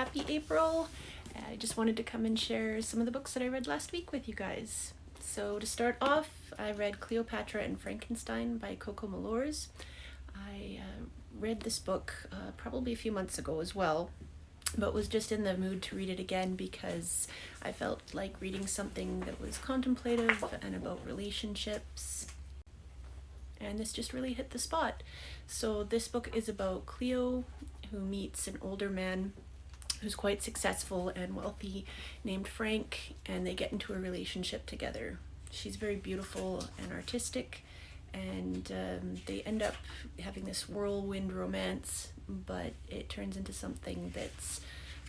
happy April. I just wanted to come and share some of the books that I read last week with you guys. So to start off, I read Cleopatra and Frankenstein by Coco Malors. I read this book probably a few months ago as well, but was just in the mood to read it again because I felt like reading something that was contemplative and about relationships. And this just really hit the spot. So this book is about Cleo, who meets an older man who's quite successful and wealthy named Frank, and they get into a relationship together. She's very beautiful and artistic, and they end up having this whirlwind romance, but it turns into something that's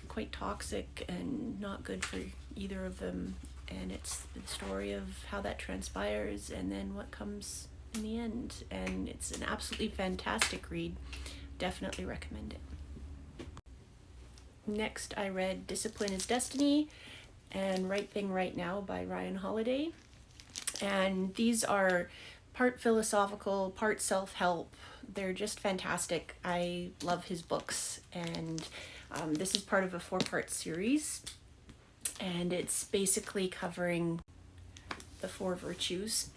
quite toxic and not good for either of them. And it's the story of how that transpires and then what comes in the end. And it's an absolutely fantastic read. Definitely recommend it. Next, I read Discipline is Destiny and Right Thing Right Now by Ryan Holiday. And these are part philosophical, part self-help. They're just fantastic. I love his books, and this is part of a 4-part series, and it's basically covering the 4 virtues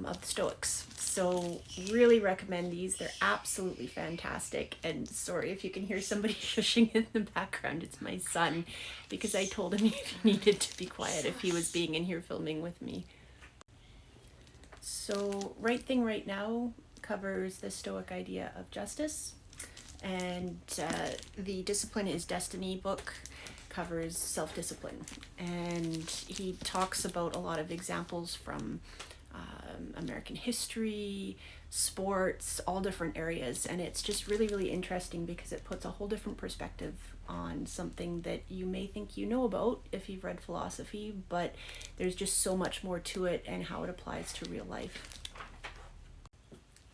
of the Stoics. So really recommend these. They're absolutely fantastic. And sorry if you can hear somebody shushing in the background, it's my son, because I told him he needed to be quiet if he was being in here filming with me. So Right Thing Right Now covers the Stoic idea of justice, and the Discipline is Destiny book covers self-discipline, and he talks about a lot of examples from American history, sports, all different areas, and it's just really, really interesting because it puts a whole different perspective on something that you may think you know about if you've read philosophy, but there's just so much more to it and how it applies to real life.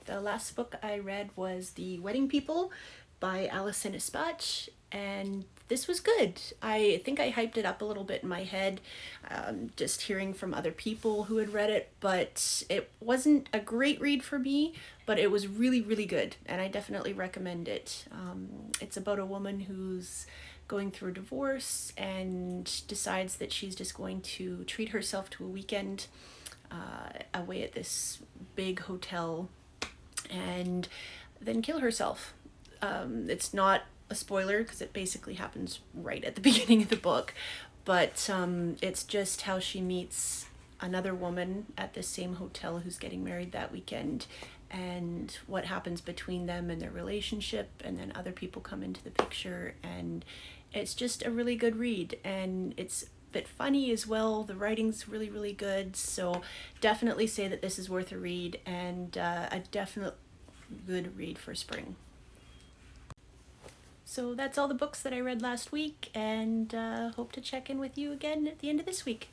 The last book I read was The Wedding People by Alison Espach, and this was good. I think I hyped it up a little bit in my head, just hearing from other people who had read it, but it wasn't a great read for me, but it was really, really good, and I definitely recommend it. It's about a woman who's going through a divorce and decides that she's just going to treat herself to a weekend away at this big hotel and then kill herself. It's not a spoiler because it basically happens right at the beginning of the book, but it's just how she meets another woman at the same hotel who's getting married that weekend, and what happens between them and their relationship, and then other people come into the picture, and it's just a really good read, and it's a bit funny as well. The writing's really, really good, so definitely say that this is worth a read, and a definite good read for spring. So that's all the books that I read last week, and hope to check in with you again at the end of this week.